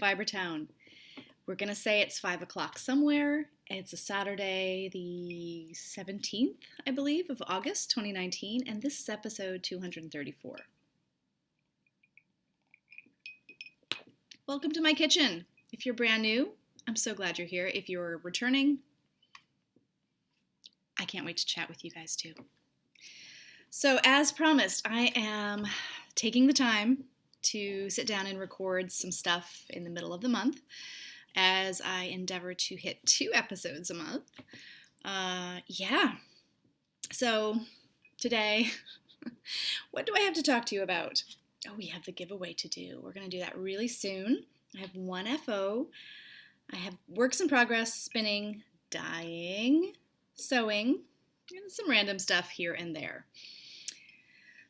Fiber Town. We're going to say it's 5 o'clock somewhere. It's a Saturday, the 17th, I believe, of August 2019, and this is episode 234. Welcome to my kitchen. If you're brand new, I'm so glad you're here. If you're returning, I can't wait to chat with you guys too. So as promised, I am taking the time to sit down and record some stuff in the middle of the month as I endeavor to hit 2 episodes a month. So today, what do I have to talk to you about? Oh, we have the giveaway to do. We're going to do that really soon. I have 1 FO. I have works in progress, spinning, dyeing, sewing, and some random stuff here and there.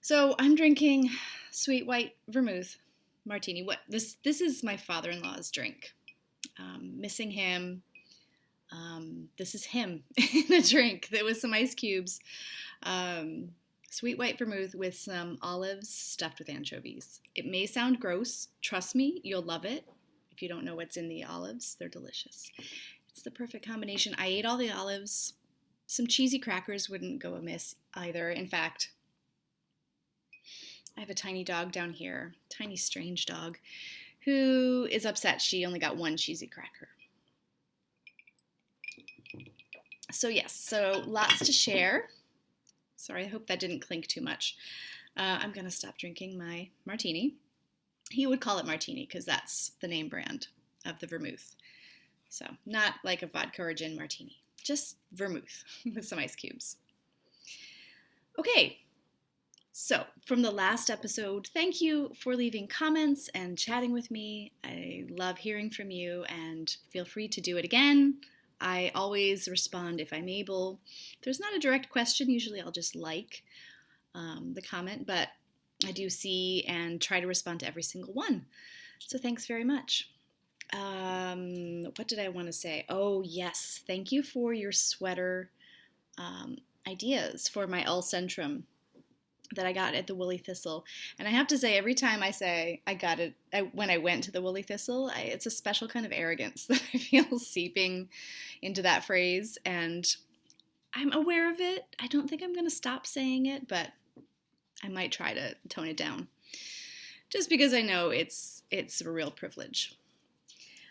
So I'm drinking sweet white vermouth martini. This is my father-in-law's drink. Missing him. This is him in a drink that with some ice cubes. Sweet white vermouth with some olives stuffed with anchovies. It may sound gross. Trust me, you'll love it. If you don't know what's in the olives, they're delicious. It's the perfect combination. I ate all the olives. Some cheesy crackers wouldn't go amiss either. In fact, I have a tiny dog down here, tiny strange dog, who is upset she only got 1 cheesy cracker. So yes, so lots to share. Sorry, I hope that didn't clink too much. I'm going to stop drinking my martini. He would call it martini because that's the name brand of the vermouth. So not like a vodka or gin martini, just vermouth with some ice cubes. Okay, so from the last episode, thank you for leaving comments and chatting with me. I love hearing from you and feel free to do it again. I always respond if I'm able. If there's not a direct question, usually I'll just like the comment, but I do see and try to respond to every single one. So thanks very much. What did I want to say? Oh, yes. Thank you for your sweater ideas for my El Centrum that I got at the Woolly Thistle. And I have to say, every time I say I got it, when I went to the Woolly Thistle, it's a special kind of arrogance that I feel seeping into that phrase. And I'm aware of it. I don't think I'm going to stop saying it, but I might try to tone it down. Just because I know it's a real privilege.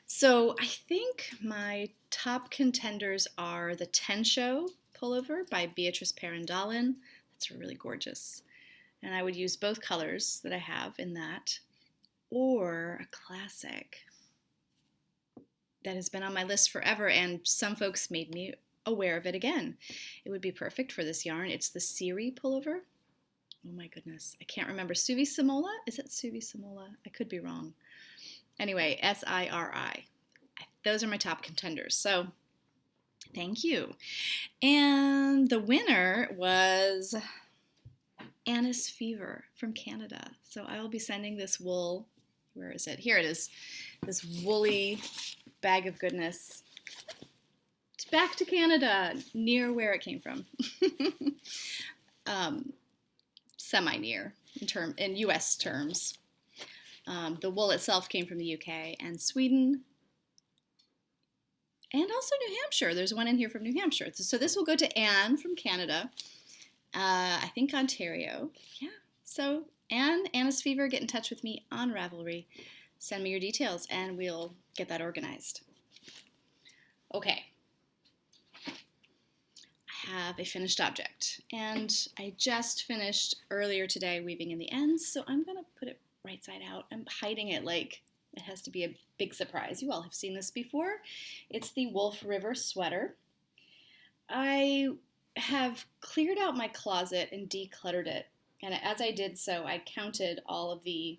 So I think my top contenders are the Tencho pullover by Beatrice Parandalin. That's really gorgeous. And I would use both colors that I have in that, or a classic that has been on my list forever, and some folks made me aware of it again. It would be perfect for this yarn. It's the Siri pullover. Oh my goodness, I can't remember. Suvi Simola? Is it Suvi Simola? I could be wrong. Anyway, Siri. Those are my top contenders. So thank you. And the winner was Indigo Fever from Canada. So I will be sending this wool. Where is it? Here it is. This woolly bag of goodness. It's back to Canada, near where it came from. Semi-near in U.S. terms. The wool itself came from the UK and Sweden. And also New Hampshire. There's one in here from New Hampshire. So this will go to Anne from Canada. I think Ontario. Yeah. So Indigo Fever, get in touch with me on Ravelry. Send me your details and we'll get that organized. Okay. I have a finished object. And I just finished earlier today weaving in the ends. So I'm going to put it right side out. I'm hiding it like it has to be a big surprise. You all have seen this before. It's the Wolf River sweater. I have cleared out my closet and decluttered it. And as I did so, I counted all of the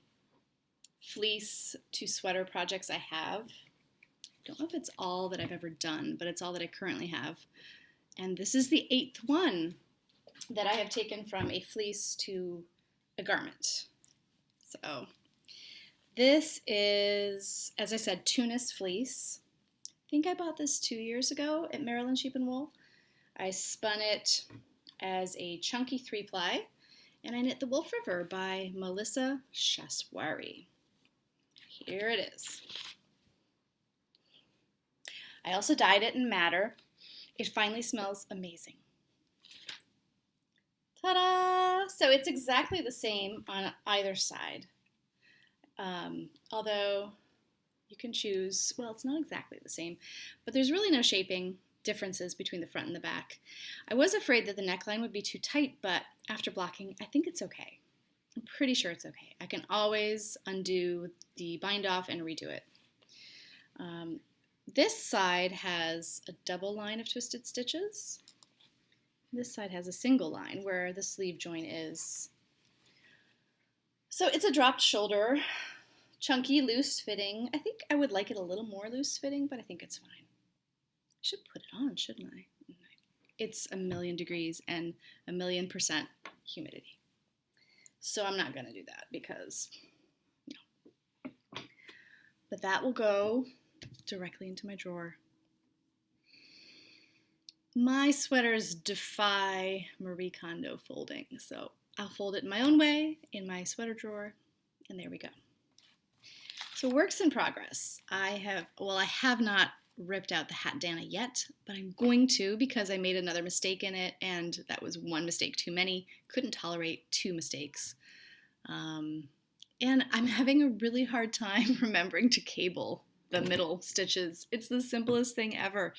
fleece to sweater projects I have. I don't know if it's all that I've ever done, but it's all that I currently have. And this is the 8th one that I have taken from a fleece to a garment. So this is, as I said, Tunis fleece. I think I bought this 2 years ago at Maryland Sheep and Wool. I spun it as a chunky 3-ply, and I knit the Wolf River by Melissa Shaswari. Here it is. I also dyed it in madder. It finally smells amazing. Ta-da! So it's exactly the same on either side. Although you can choose, well, it's not exactly the same, but there's really no shaping differences between the front and the back. I was afraid that the neckline would be too tight, but after blocking, I think it's okay. I'm pretty sure it's okay. I can always undo the bind off and redo it. This side has a double line of twisted stitches. This side has a single line where the sleeve joint is. So it's a dropped shoulder, chunky, loose fitting. I think I would like it a little more loose fitting, but I think it's fine. I should put it on, shouldn't I? It's 1,000,000 degrees and 1,000,000% humidity. So I'm not going to do that because, no. But that will go directly into my drawer. My sweaters defy Marie Kondo folding, so I'll fold it in my own way in my sweater drawer, and there we go. So works in progress. I have not ripped out the Hat Dana yet, but I'm going to because I made another mistake in it, and that was one mistake too many. Couldn't tolerate 2 mistakes. And I'm having a really hard time remembering to cable the middle stitches. It's the simplest thing ever.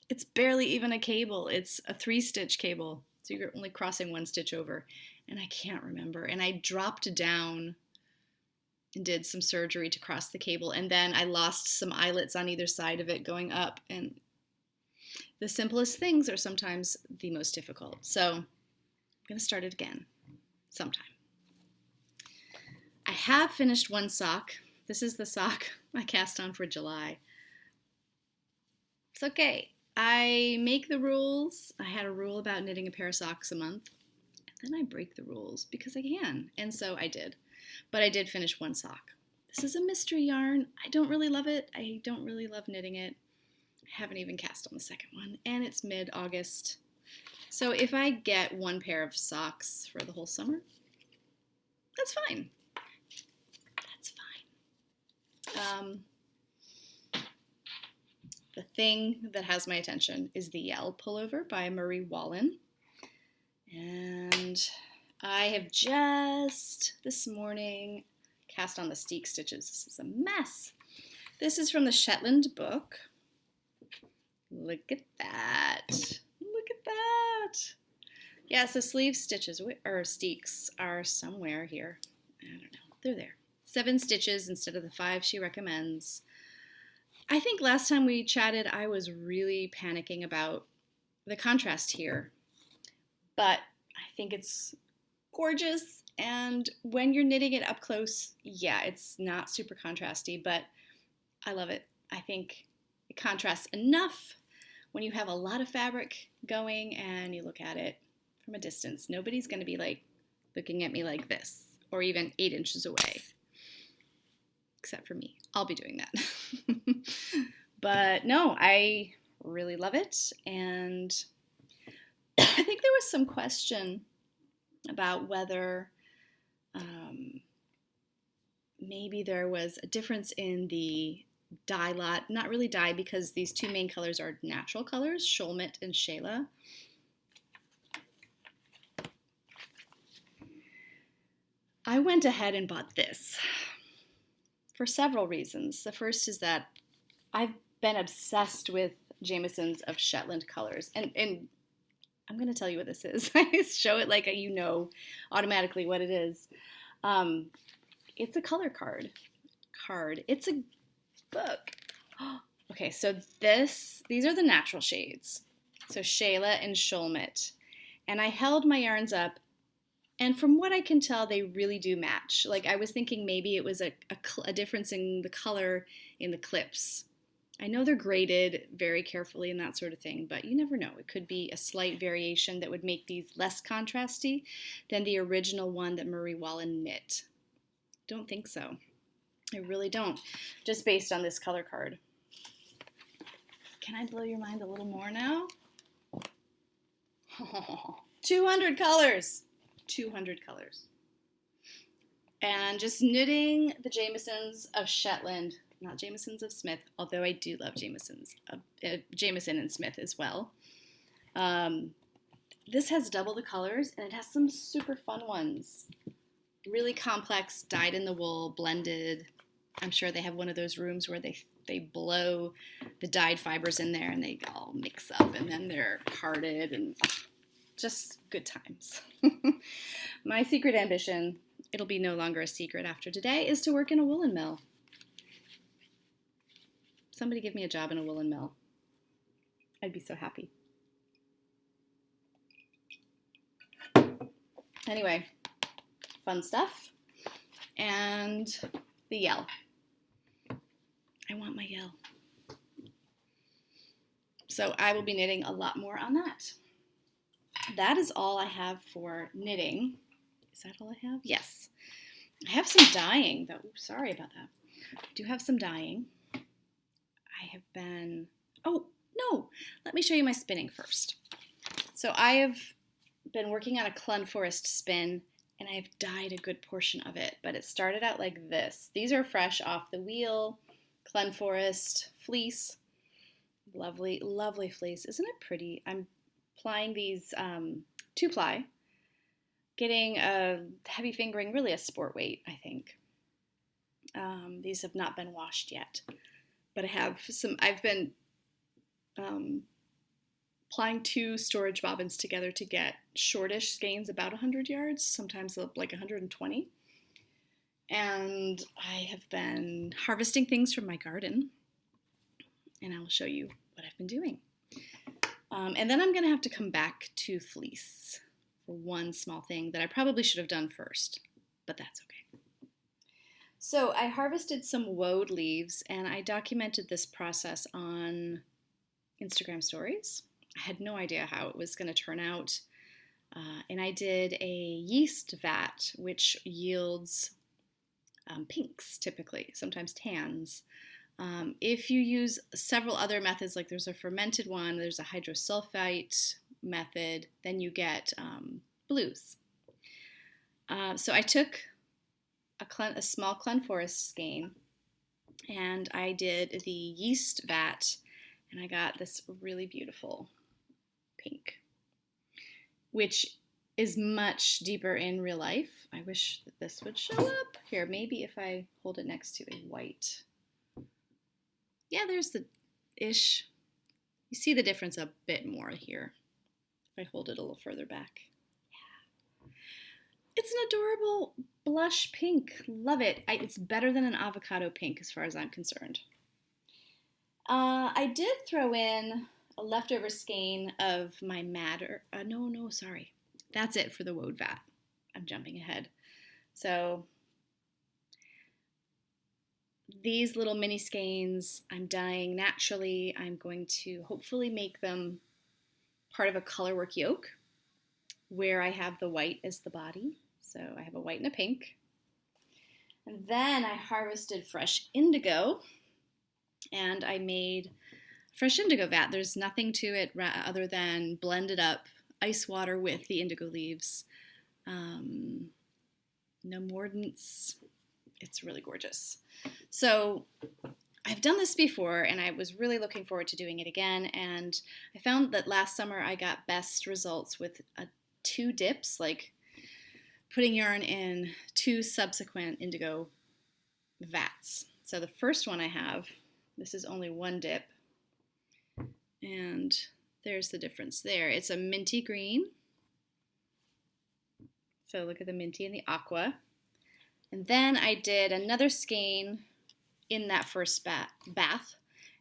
It's barely even a cable. It's a 3-stitch cable, so you're only crossing 1 stitch over, and I can't remember. And I dropped down and did some surgery to cross the cable, and then I lost some eyelets on either side of it going up, and the simplest things are sometimes the most difficult. So I'm going to start it again sometime. I have finished 1 sock. This is the sock I cast on for July. It's okay. I make the rules. I had a rule about knitting a pair of socks a month, and then I break the rules because I can, and so I did. But I did finish 1 sock. This is a mystery yarn. I don't really love it. I don't really love knitting it. I haven't even cast on the second one, and it's mid-August. So if I get 1 pair of socks for the whole summer, that's fine. That's fine. The thing that has my attention is the Yell pullover by Marie Wallen. And I have just, this morning, cast on the steek stitches. This is a mess. This is from the Shetland book. Look at that. Look at that. Yeah, so sleeve stitches, or steeks, are somewhere here. I don't know. They're there. 7 stitches instead of the 5 she recommends. I think last time we chatted, I was really panicking about the contrast here. But I think it's gorgeous, and when you're knitting it up close, yeah, it's not super contrasty, but I love it. I think it contrasts enough when you have a lot of fabric going and you look at it from a distance. Nobody's going to be like looking at me like this, or even 8 inches away, except for me. I'll be doing that. But no, I really love it, and I think there was some question about whether maybe there was a difference in the dye lot. Not really dye, because these 2 main colors are natural colors, Sholmet and Shayla. I went ahead and bought this for several reasons. The first is that I've been obsessed with Jamieson's of Shetland colors, and I'm going to tell you what this is. I show it like you know automatically what it is. It's a color card. It's a book. Okay, so these are the natural shades. So Shayla and Sholmet. And I held my yarns up, and from what I can tell, they really do match. Like, I was thinking maybe it was a difference in the color in the clips. I know they're graded very carefully and that sort of thing, but you never know. It could be a slight variation that would make these less contrasty than the original one that Marie Wallen knit. Don't think so. I really don't, just based on this color card. Can I blow your mind a little more now? 200 colors! 200 colors. And just knitting the Jamieson's of Shetland not Jameson's of Smith, although I do love Jameson's, Jameson and Smith as well. This has double the colors, and it has some super fun ones. Really complex, dyed in the wool, blended. I'm sure they have one of those rooms where they blow the dyed fibers in there and they all mix up, and then they're carded, and just good times. My secret ambition, it'll be no longer a secret after today, is to work in a woolen mill. Somebody give me a job in a woolen mill. I'd be so happy. Anyway, fun stuff. And the yell. I want my yell. So I will be knitting a lot more on that. That is all I have for knitting. Is that all I have? Yes. I have some dyeing, though. Oops, sorry about that. I do have some dyeing. I have been... Oh, no! Let me show you my spinning first. So I have been working on a Clun Forest spin, and I've dyed a good portion of it, but it started out like this. These are fresh off the wheel, Clun Forest fleece. Lovely, lovely fleece. Isn't it pretty? I'm applying these 2-ply, getting a heavy fingering, really a sport weight, I think. These have not been washed yet, but I've been applying 2 storage bobbins together to get shortish skeins, about 100 yards, sometimes like 120. And I have been harvesting things from my garden, and I will show you what I've been doing. And then I'm going to have to come back to fleece for one small thing that I probably should have done first, but that's okay. So I harvested some woad leaves, and I documented this process on Instagram stories. I had no idea how it was going to turn out, and I did a yeast vat, which yields pinks typically, sometimes tans. If you use several other methods, like there's a fermented one, there's a hydrosulfite method, then you get blues. So I took a small Clun Forest skein, and I did the yeast vat, and I got this really beautiful pink, which is much deeper in real life. I wish that this would show up. Here, maybe if I hold it next to a white. Yeah, there's the ish. You see the difference a bit more here if I hold it a little further back. Yeah. It's an adorable blush pink. Love it. It's better than an avocado pink as far as I'm concerned. I did throw in a leftover skein of my madder. Sorry. That's it for the woad vat. I'm jumping ahead. So these little mini skeins I'm dyeing naturally. I'm going to hopefully make them part of a colorwork yoke where I have the white as the body. So I have a white and a pink. And then I harvested fresh indigo, and I made fresh indigo vat. There's nothing to it other than blended up ice water with the indigo leaves. No mordants. It's really gorgeous. So I've done this before, and I was really looking forward to doing it again. And I found that last summer I got best results with 2 dips, like putting yarn in 2 subsequent indigo vats. So the first one I have, this is only 1 dip, and there's the difference there. It's a minty green. So look at the minty and the aqua. And then I did another skein in that first bath,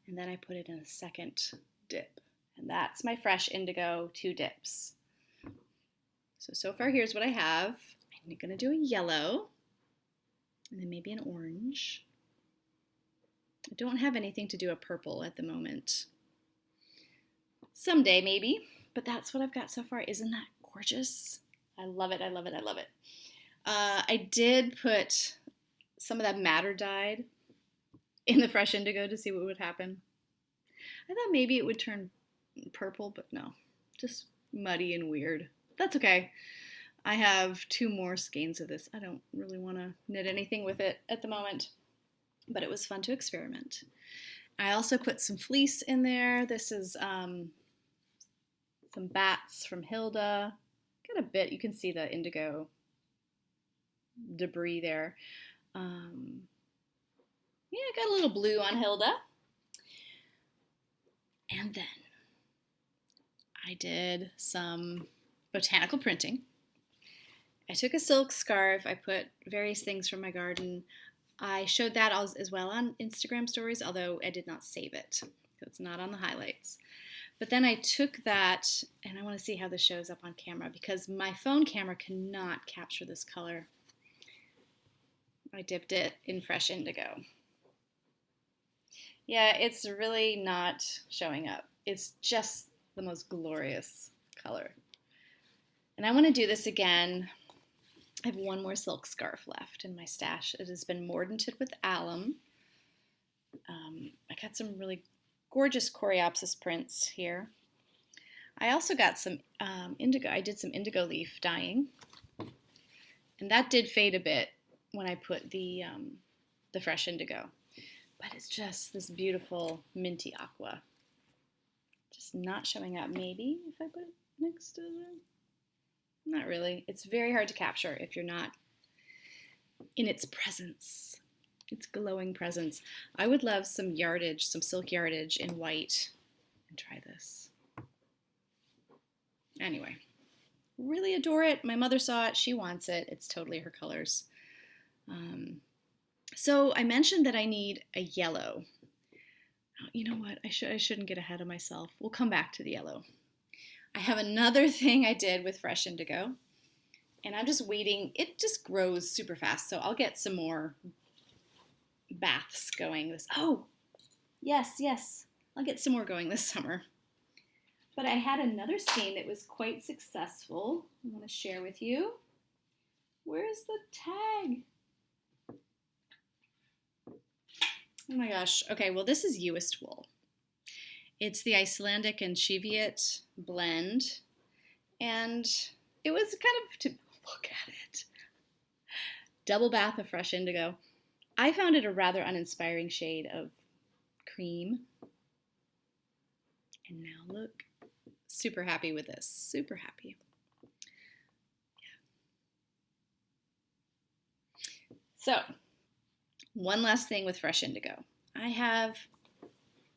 and then I put it in a second dip. And that's my fresh indigo 2 dips. So far here's what I have. I'm going to do a yellow, and then maybe an orange. I don't have anything to do a purple at the moment. Someday maybe, but that's what I've got so far. Isn't that gorgeous? I love it, I love it, I love it. I did put some of that madder dyed in the fresh indigo to see what would happen. I thought maybe it would turn purple, but no, just muddy and weird. That's okay. I have 2 more skeins of this. I don't really want to knit anything with it at the moment. but it was fun to experiment. I also put some fleece in there. This is some bats from Hilda. Got a bit, you can see the indigo debris there. Yeah, got a little blue on Hilda. And then I did some botanical printing. I took a silk scarf. I put various things from my garden. I showed that as well on Instagram stories, although I did not save it. So it's not on the highlights. But then I took that, and I want to see how this shows up on camera because my phone camera cannot capture this color. I dipped it in fresh indigo. Yeah, it's really not showing up. It's just the most glorious color. And I want to do this again. I have one more silk scarf left in my stash. It has been mordanted with alum. I got some really gorgeous coreopsis prints here. I also got some indigo. I did some indigo leaf dyeing. And that did fade a bit when I put the fresh indigo. But it's just this beautiful minty aqua. Just not showing up. Maybe if I put it next to the... Not really. It's very hard to capture if you're not in its presence. Its glowing presence. I would love some yardage, some silk yardage in white. And try this. Anyway. Really adore it. My mother saw it. She wants it. It's totally her colors. So I mentioned that I need a yellow. You know what? I shouldn't get ahead of myself. We'll come back to the yellow. I have another thing I did with fresh indigo, and I'm just waiting. It just grows super fast, so I'll get some more baths going. Oh, yes. I'll get some more going this summer. But I had another skein that was quite successful. I want to share with you. Where's the tag? Oh my gosh. Okay, well this is Uist wool. It's the Icelandic and Cheviot blend. And it was kind of, to look at it, double bath of fresh indigo. I found it a rather uninspiring shade of cream. And now look, super happy with this, super happy. Yeah. So, one last thing with fresh indigo. I have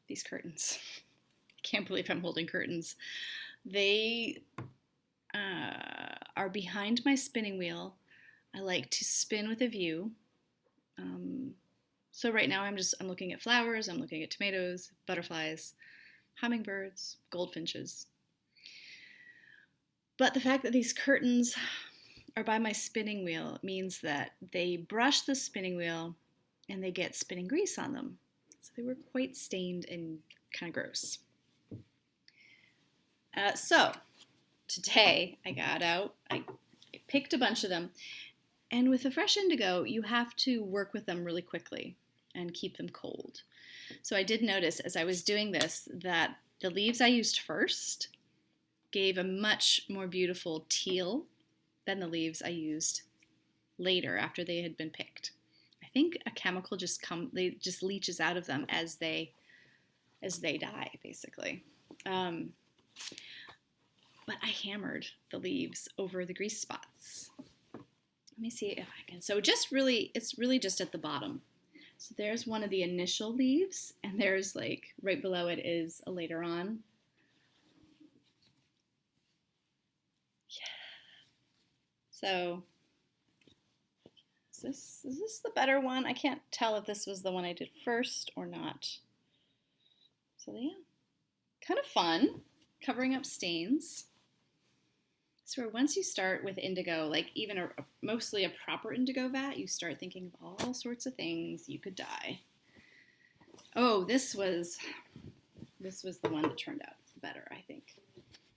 these curtains. I can't believe I'm holding curtains. They are behind my spinning wheel. I like to spin with a view. So right now I'm looking at flowers, I'm looking at tomatoes, butterflies, hummingbirds, goldfinches. But the fact that these curtains are by my spinning wheel means that they brush the spinning wheel and they get spinning grease on them. So they were quite stained and kind of gross. So today I got out, I picked a bunch of them, and with the fresh indigo, you have to work with them really quickly and keep them cold. So I did notice as I was doing this that the leaves I used first gave a much more beautiful teal than the leaves I used later after they had been picked. I think a chemical just leaches out of them as they die, basically. But I hammered the leaves over the grease spots. Let me see if I can. So it's really just at the bottom. So there's one of the initial leaves, and there's like right below it is a later on. Yeah. So is this the better one? I can't tell if this was the one I did first or not. So yeah, kind of fun, covering up stains. So once you start with indigo, like even mostly a proper indigo vat, you start thinking of all sorts of things you could dye. Oh, this was the one that turned out better, I think.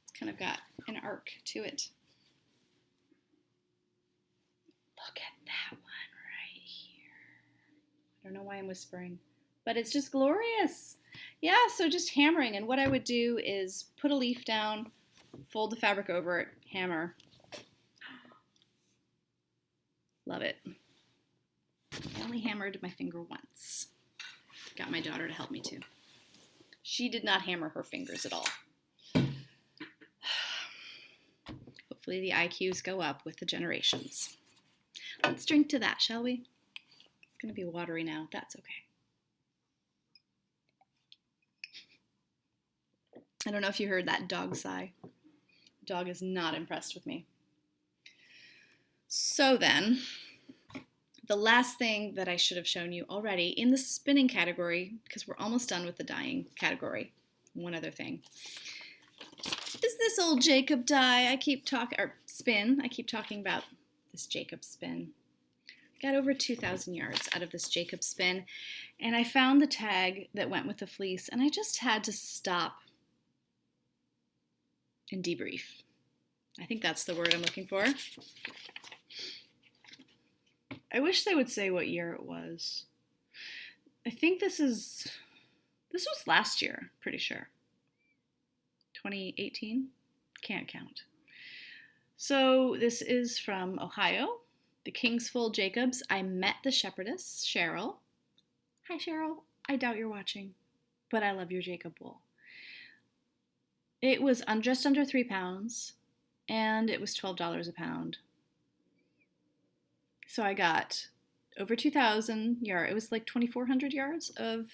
It's kind of got an arc to it. Look at that one right here. I don't know why I'm whispering, but it's just glorious. Yeah, so just hammering. And what I would do is put a leaf down, fold the fabric over it, hammer. Love it. I only hammered my finger once. Got my daughter to help me too. She did not hammer her fingers at all. Hopefully the IQs go up with the generations. Let's drink to that, shall we? It's going to be watery now. That's okay. I don't know if you heard that dog sigh. The dog is not impressed with me. So then, the last thing that I should have shown you already in the spinning category, because we're almost done with the dyeing category, one other thing, is this old Jacob die. I keep talking about this Jacob spin. I got over 2,000 yards out of this Jacob spin, and I found the tag that went with the fleece, and I just had to stop and debrief. I think that's the word I'm looking for. I wish they would say what year it was. I think this was last year, pretty sure. 2018? Can't count. So this is from Ohio, the Kingsful Jacobs. I met the shepherdess, Cheryl. Hi, Cheryl. I doubt you're watching, but I love your Jacob wool. It was just under 3 pounds, and it was $12 a pound. So I got over 2,000 yards. It was like 2,400 yards of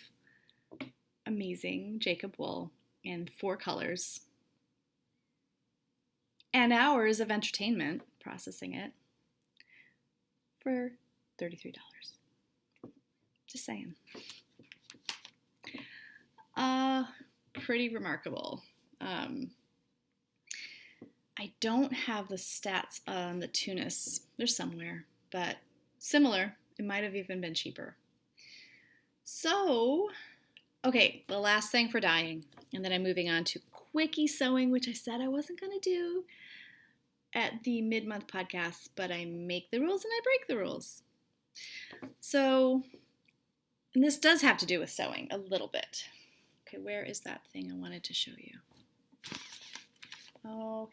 amazing Jacob wool in 4 colors. And hours of entertainment processing it for $33. Just saying. Pretty remarkable. I don't have the stats on the Tunis. They're somewhere, but similar. It might have even been cheaper. So, okay, the last thing for dyeing, and then I'm moving on to quickie sewing, which I said I wasn't going to do at the mid-month podcast, but I make the rules and I break the rules. So, and this does have to do with sewing a little bit. Okay, where is that thing I wanted to show you? Okay.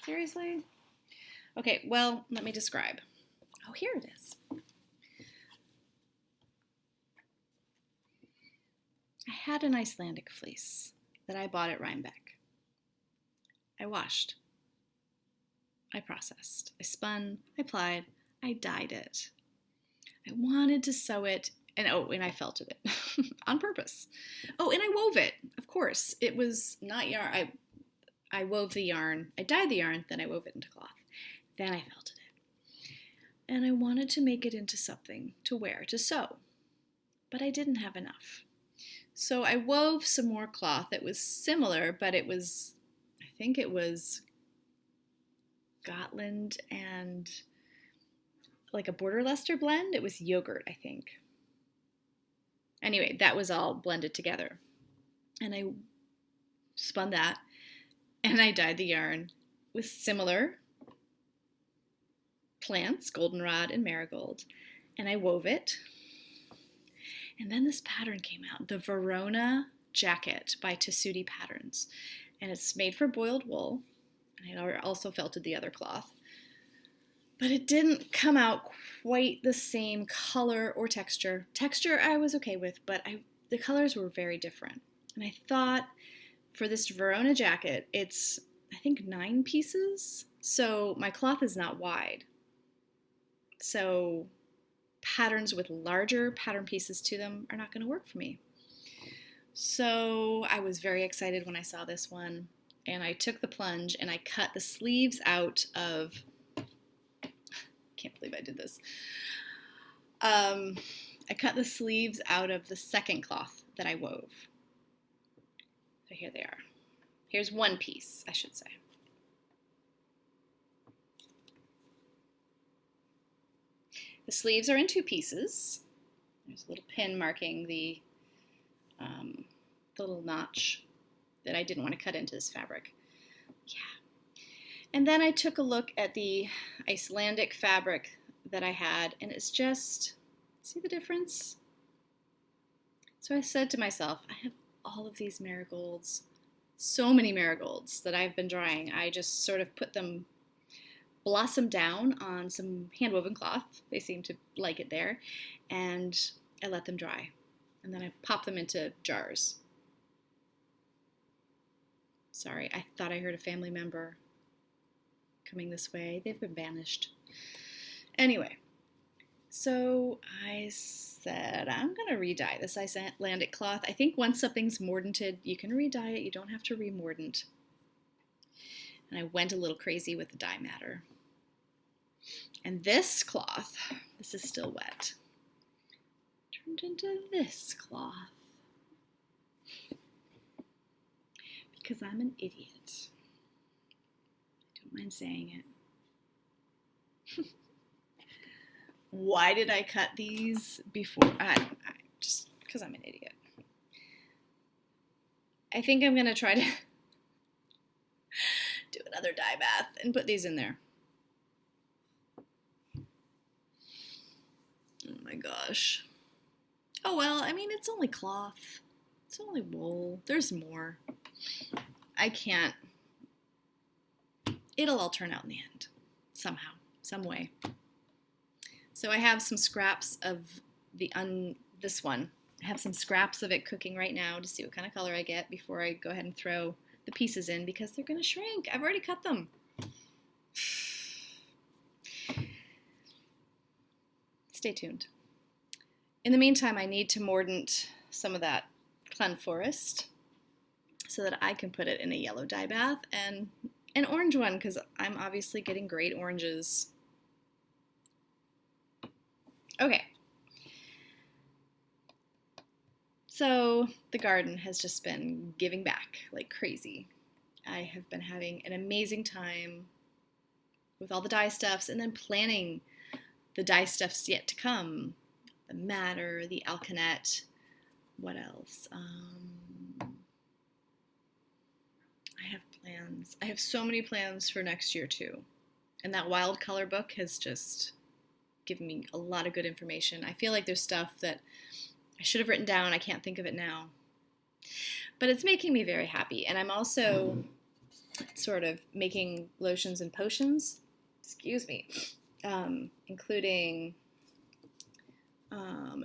Seriously? Okay, well, let me describe. Oh, here it is. I had an Icelandic fleece that I bought at Rhinebeck. I washed. I processed. I spun. I plied. I dyed it. I wanted to sew it, and I felted it on purpose. Oh, and I wove it, of course. It was not yarn. I wove the yarn. I dyed the yarn, then I wove it into cloth. Then I felted it. And I wanted to make it into something to wear, to sew. But I didn't have enough. So I wove some more cloth that was similar, but I think it was Gotland and like a Border Leicester blend. It was yogurt, I think. Anyway, that was all blended together. And I spun that, and I dyed the yarn with similar plants, goldenrod and marigold, and I wove it. And then this pattern came out, the Verona Jacket by Tessuti Patterns. And it's made for boiled wool. And I also felted the other cloth. But it didn't come out quite the same color or texture. Texture I was okay with, but the colors were very different. And I thought for this Verona jacket, it's, I think, 9 pieces. So my cloth is not wide. So patterns with larger pattern pieces to them are not going to work for me. So I was very excited when I saw this one, and I took the plunge and I cut the sleeves out of, can't believe I did this. I cut the sleeves out of the second cloth that I wove. So here they are. Here's one piece, I should say. The sleeves are in 2 pieces. There's a little pin marking the little notch that I didn't want to cut into this fabric. Yeah. And then I took a look at the Icelandic fabric that I had, and it's just, see the difference? So I said to myself, I have all of these marigolds, so many marigolds that I've been drawing. I just sort of put them blossom down on some hand-woven cloth. They seem to like it there. And I let them dry. And then I pop them into jars. Sorry, I thought I heard a family member coming this way. They've been banished. Anyway, so I said, I'm going to re-dye this Icelandic cloth. I think once something's mordanted, you can re-dye it. You don't have to re-mordant. And I went a little crazy with the dye matter. And this cloth, this is still wet, turned into this cloth. Because I'm an idiot. I don't mind saying it. Why did I cut these before? Just because I'm an idiot. I think I'm going to try to do another dye bath and put these in there. Oh my gosh. Oh well, I mean, it's only cloth. It's only wool. There's more. I can't. It'll all turn out in the end. Somehow. Some way. So I have some scraps of this one. I have some scraps of it cooking right now to see what kind of color I get before I go ahead and throw the pieces in because they're going to shrink. I've already cut them. Stay tuned. In the meantime, I need to mordant some of that Clen Forest so that I can put it in a yellow dye bath and an orange one because I'm obviously getting great oranges. Okay. So the garden has just been giving back like crazy. I have been having an amazing time with all the dye stuffs and then planning the dye stuffs yet to come. The madder, the alkanet, what else? I have plans. I have so many plans for next year too. And that wild color book has just given me a lot of good information. I feel like there's stuff that I should have written down. I can't think of it now. But it's making me very happy. And I'm also sort of making lotions and potions, including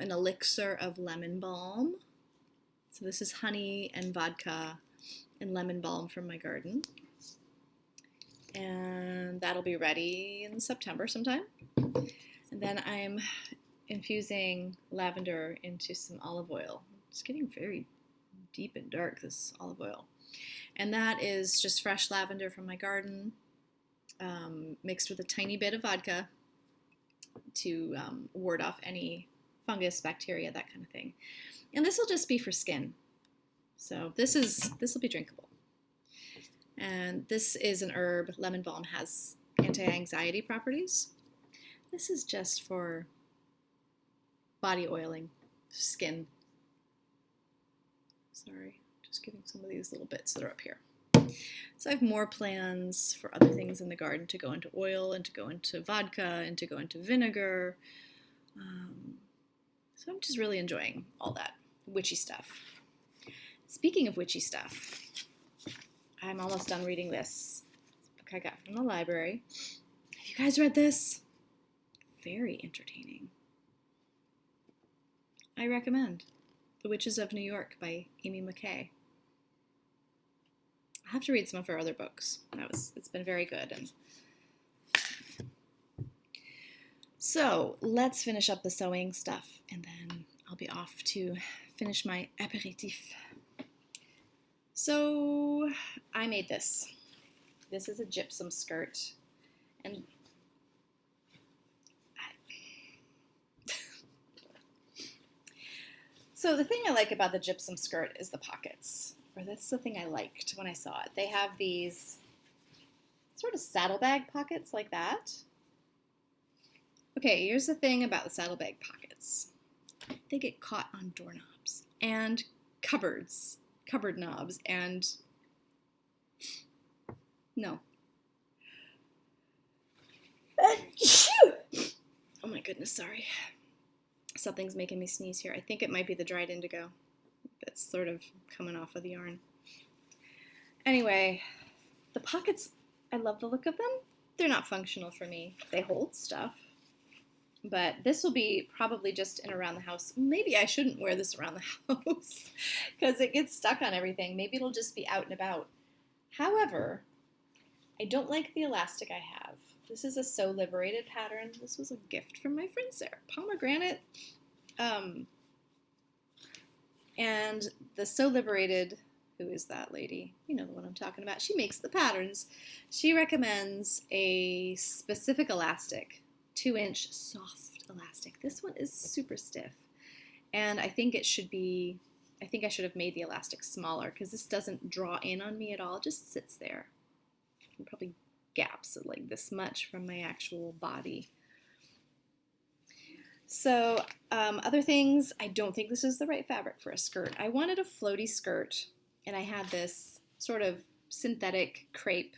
an elixir of lemon balm. So this is honey and vodka and lemon balm from my garden. And that'll be ready in September sometime. And then I'm infusing lavender into some olive oil. It's getting very deep and dark, this olive oil. And that is just fresh lavender from my garden, mixed with a tiny bit of vodka to ward off any fungus, bacteria, that kind of thing. And this will just be for skin. So this will be drinkable. And this is an herb. Lemon balm has anti-anxiety properties. This is just for body oiling, skin. Sorry, just getting some of these little bits that are up here. So I have more plans for other things in the garden to go into oil and to go into vodka and to go into vinegar. So I'm just really enjoying all that witchy stuff. Speaking of witchy stuff, I'm almost done reading this book I got from the library. Have you guys read this? Very entertaining. I recommend The Witches of New York by Amy McKay. I have to read some of her other books. It's been very good. And so let's finish up the sewing stuff and then I'll be off to finish my aperitif. So I made this. This is a gypsum skirt. And so the thing I like about the gypsum skirt is the pockets. Or that's the thing I liked when I saw it. They have these sort of saddlebag pockets like that. Okay, here's the thing about the saddlebag pockets. They get caught on doorknobs and cupboard knobs, and no. Oh my goodness, sorry. Something's making me sneeze here. I think it might be the dried indigo that's sort of coming off of the yarn. Anyway, the pockets, I love the look of them. they're not functional for me. They hold stuff. But this will be probably just in around the house. Maybe I shouldn't wear this around the house because it gets stuck on everything. Maybe it'll just be out and about. However, I don't like the elastic I have. This is a So Liberated pattern. This was a gift from my friend Sarah. Pomegranate. And the So Liberated, who is that lady? You know the one I'm talking about. She makes the patterns. She recommends a specific elastic, 2-inch soft elastic. This one is super stiff. And I think I should have made the elastic smaller because this doesn't draw in on me at all. It just sits there. And probably gaps of like this much from my actual body. So other things, I don't think this is the right fabric for a skirt. I wanted a floaty skirt, and I had this sort of synthetic crepe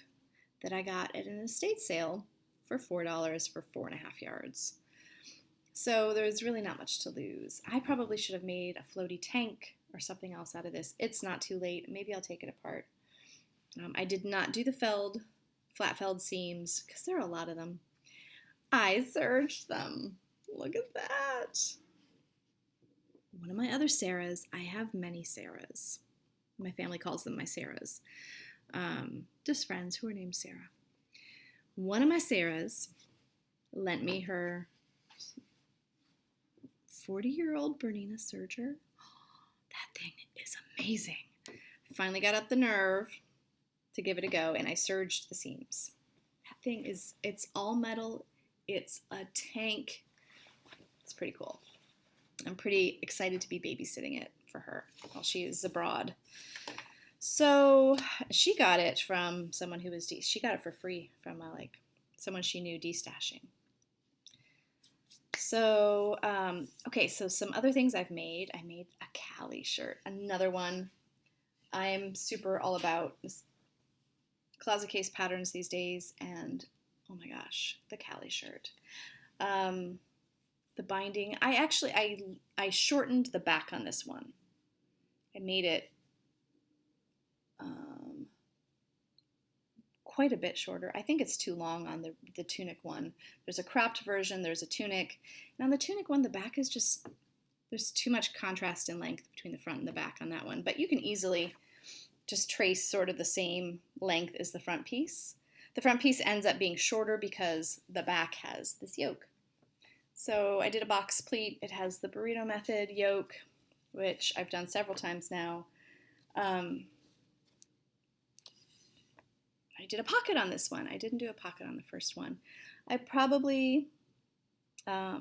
that I got at an estate sale for $4 for 4.5 yards. So there's really not much to lose. I probably should have made a floaty tank or something else out of this. It's not too late. Maybe I'll take it apart. I did not do the flat felled seams because there are a lot of them. I serged them. Look at that. One of my other Sarahs, I have many Sarahs. My family calls them my Sarahs. Just friends who are named Sarah. One of my Sarahs lent me her 40-year-old Bernina serger. That thing is amazing. I finally got up the nerve to give it a go, and I serged the seams. That thing it's all metal. It's a tank. It's pretty cool. I'm pretty excited to be babysitting it for her while she is abroad. So she got it from someone who was she got it for free from someone she knew destashing. So okay, so some other things I've made. I made a Cali shirt, another one. I'm super all about this closet case patterns these days, and oh my gosh, the Cali shirt. The binding, I shortened the back on this one. I made it quite a bit shorter. I think it's too long on the tunic one. There's a cropped version, there's a tunic. And on the tunic one, the back is just, there's too much contrast in length between the front and the back on that one. But you can easily just trace sort of the same length as the front piece. The front piece ends up being shorter because the back has this yoke. So I did a box pleat. It has the burrito method yoke, which I've done several times now. I did a pocket on this one. I didn't do a pocket on the first one. I probably, I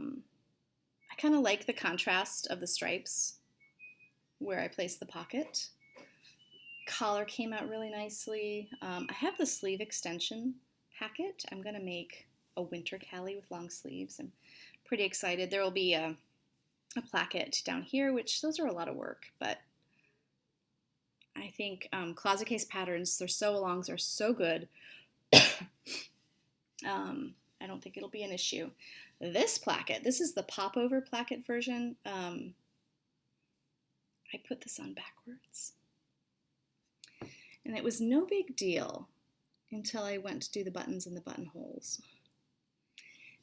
kind of like the contrast of the stripes where I placed the pocket. Collar came out really nicely. I have the sleeve extension packet. I'm going to make a winter Cali with long sleeves. I'm pretty excited. There will be a placket down here, which those are a lot of work, but I think closet case patterns, their sew-alongs are so good. I don't think it'll be an issue. This placket, this is the popover placket version. I put this on backwards. And it was no big deal until I went to do the buttons and the buttonholes.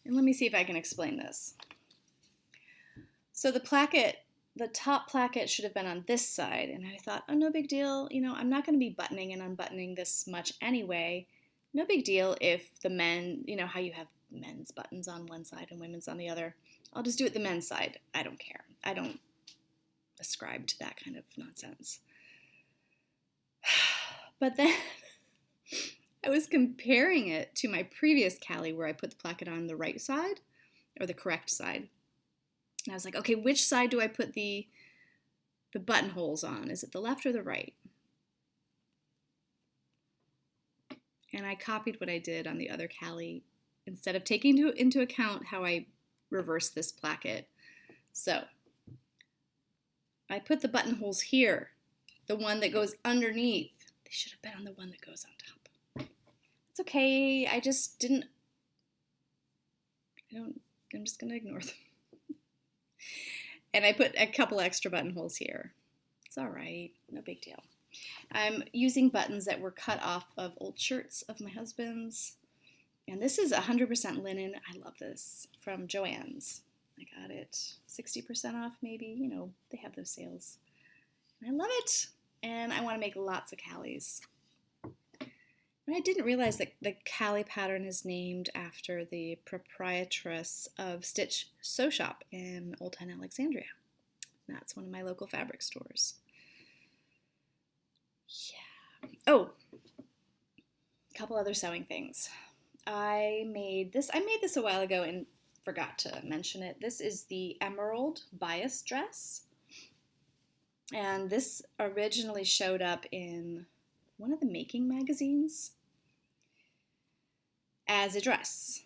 And let me see if I can explain this. So the placket, the top placket should have been on this side, and I thought, oh, no big deal. You know, I'm not going to be buttoning and unbuttoning this much anyway. No big deal if the men, you know how you have men's buttons on one side and women's on the other. I'll just do it the men's side. I don't care. I don't ascribe to that kind of nonsense. But then I was comparing it to my previous Cali where I put the placket on the right side, or the correct side. And I was like, okay, which side do I put the buttonholes on? Is it the left or the right? And I copied what I did on the other Cali instead of taking into account how I reversed this placket. So I put the buttonholes here, the one that goes underneath. They should have been on the one that goes on top. It's okay. I just didn't. I'm just going to ignore them. And I put a couple extra buttonholes here. It's all right. No big deal. I'm using buttons that were cut off of old shirts of my husband's. And this is 100% linen. I love this from Joann's. I got it 60% off maybe. You know, they have those sales. And I love it. And I want to make lots of callies. And I didn't realize that the callie pattern is named after the proprietress of Stitch Sew Shop in Old Town Alexandria. That's one of my local fabric stores. Yeah. Oh, a couple other sewing things. I made this a while ago and forgot to mention it. This is the Emerald Bias dress. And this originally showed up in one of the making magazines as a dress.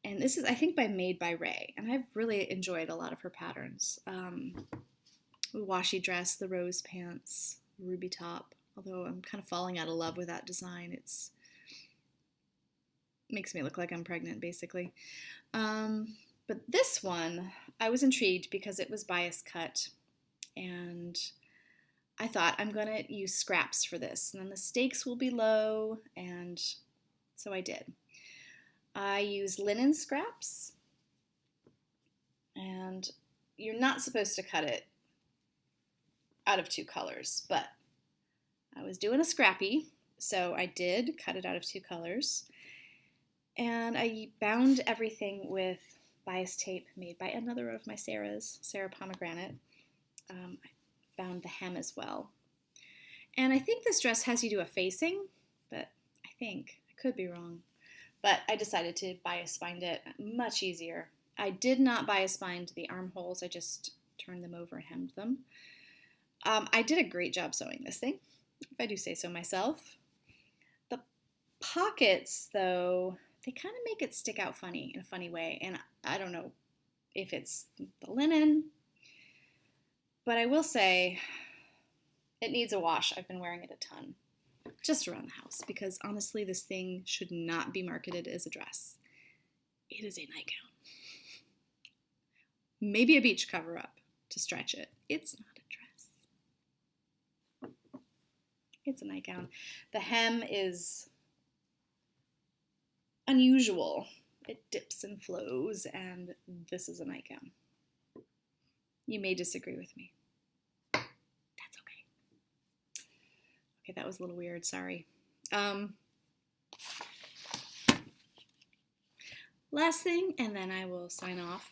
And this is, I think, Made by Ray. And I've really enjoyed a lot of her patterns. The washi dress, the rose pants, ruby top. Although I'm kind of falling out of love with that design. It's makes me look like I'm pregnant, basically. But this one, I was intrigued because it was bias cut. And I thought, I'm going to use scraps for this. And then the stakes will be low. And so I did. I used linen scraps. And you're not supposed to cut it out of 2 colors. But I was doing a scrappy. So I did cut it out of 2 colors. And I bound everything with bias tape made by another of my Sarahs, Sarah Pomegranate. I bound the hem as well. And I think this dress has you do a facing, but I could be wrong. But I decided to bias bind it, much easier. I did not bias bind the armholes, I just turned them over and hemmed them. I did a great job sewing this thing, if I do say so myself. The pockets, though, they kind of make it stick out funny, in a funny way. And I don't know if it's the linen, but I will say it needs a wash. I've been wearing it a ton, just around the house, because honestly, this thing should not be marketed as a dress. It is a nightgown. Maybe a beach cover-up to stretch it. It's not a dress. It's a nightgown. The hem is unusual. It dips and flows, and this is a nightgown. You may disagree with me. That's okay. Okay, that was a little weird, sorry. Last thing, and then I will sign off.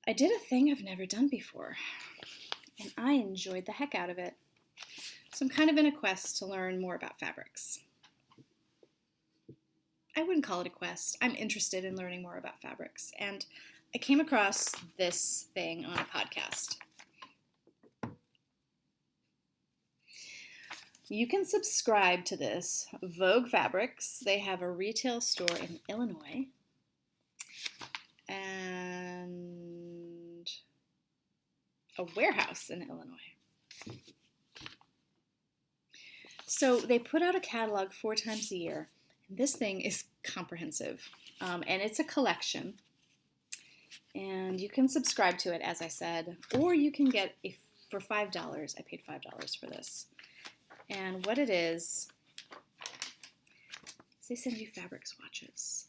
I did a thing I've never done before, and I enjoyed the heck out of it. So I'm kind of in a quest to learn more about fabrics. I wouldn't call it a quest. I'm interested in learning more about fabrics, and I came across this thing on a podcast. You can subscribe to this, Vogue Fabrics. They have a retail store in Illinois and a warehouse in Illinois. So they put out a catalog 4 times a year. This thing is comprehensive, and it's a collection, and you can subscribe to it, as I said, or you can get for $5. I paid $5 for this, and what it is they send you fabric swatches,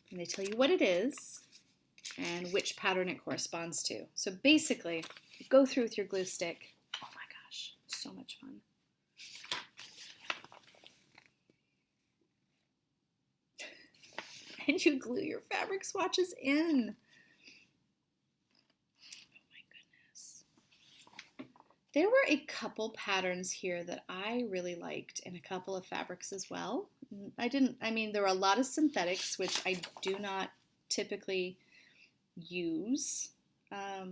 and they tell you what it is and which pattern it corresponds to. So basically, you go through with your glue stick. Oh my gosh, so much fun. And you glue your fabric swatches in. Oh my goodness. There were a couple patterns here that I really liked, and a couple of fabrics as well. There were a lot of synthetics, which I do not typically use. But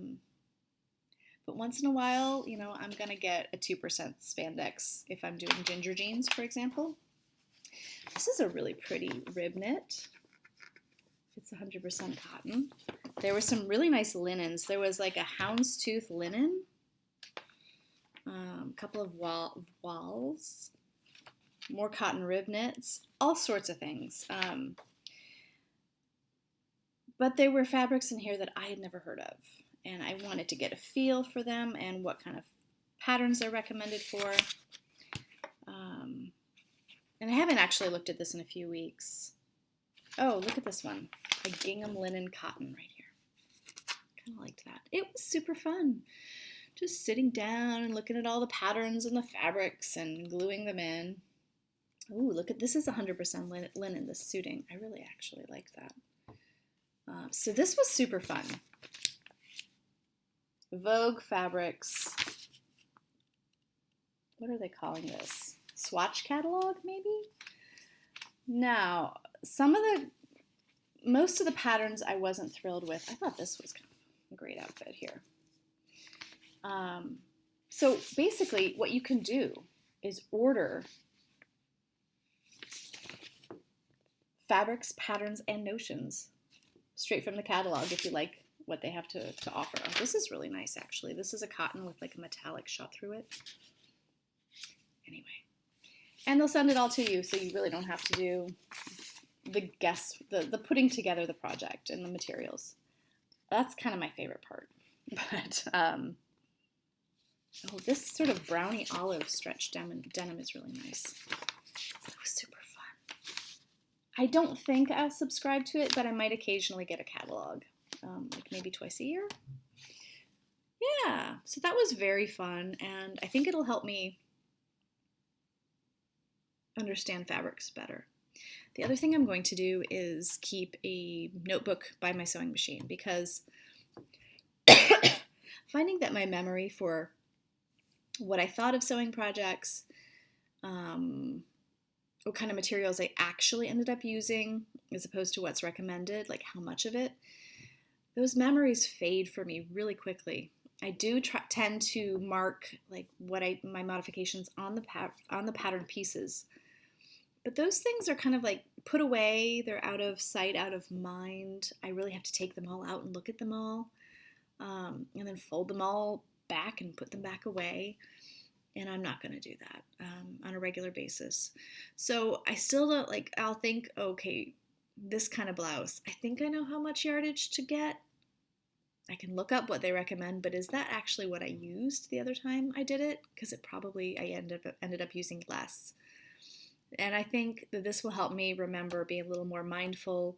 once in a while, I'm going to get a 2% spandex if I'm doing ginger jeans, for example. This is a really pretty rib knit. It's 100% cotton. There were some really nice linens. There was like a houndstooth linen, a couple of walls, more cotton rib knits, all sorts of things. But there were fabrics in here that I had never heard of, and I wanted to get a feel for them and what kind of patterns they're recommended for. And I haven't actually looked at this in a few weeks. Oh, look at this one. A gingham linen cotton right here. Kind of liked that. It was super fun. Just sitting down and looking at all the patterns and the fabrics and gluing them in. Ooh, look at this is 100% linen, this suiting. I really actually like that. So this was super fun. Vogue Fabrics. What are they calling this? Swatch catalog, maybe? Now, most of the patterns I wasn't thrilled with. I thought this was kind of a great outfit here. So basically, what you can do is order fabrics, patterns, and notions straight from the catalog if you like what they have to offer. Oh, this is really nice, actually. This is a cotton with like a metallic shot through it. Anyway. And they'll send it all to you, so you really don't have to do the putting together the project and the materials. That's kind of my favorite part. But, oh, this sort of brownie olive stretch denim is really nice. It was super fun. I don't think I'll subscribe to it, but I might occasionally get a catalog, like maybe twice a year. Yeah, so that was very fun, and I think it'll help me understand fabrics better. The other thing I'm going to do is keep a notebook by my sewing machine, because finding that my memory for what I thought of sewing projects, what kind of materials I actually ended up using as opposed to what's recommended, like how much of it, those memories fade for me really quickly. I do tend to mark like my modifications on the pattern pieces, but those things are kind of like put away. They're out of sight, out of mind. I really have to take them all out and look at them all, and then fold them all back and put them back away. And I'm not going to do that on a regular basis. So I still don't I'll think, okay, this kind of blouse, I think I know how much yardage to get. I can look up what they recommend, but is that actually what I used the other time I did it? Because I ended up using less. And I think that this will help me remember, be a little more mindful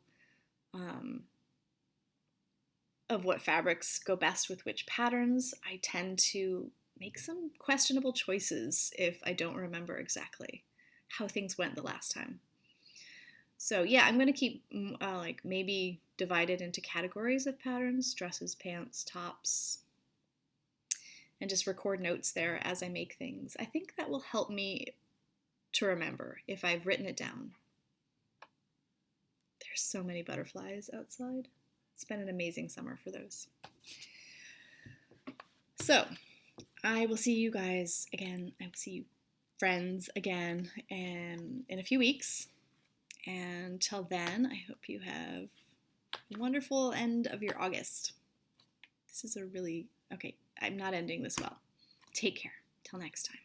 of what fabrics go best with which patterns. I tend to make some questionable choices if I don't remember exactly how things went the last time. So yeah, I'm going to keep maybe divided into categories of patterns: dresses, pants, tops, and just record notes there as I make things. I think that will help me to remember if I've written it down. There's so many butterflies outside. It's been an amazing summer for those. So I will see you guys again. I will see you friends again in a few weeks. And till then, I hope you have a wonderful end of your August. This is okay, I'm not ending this well. Take care. Till next time.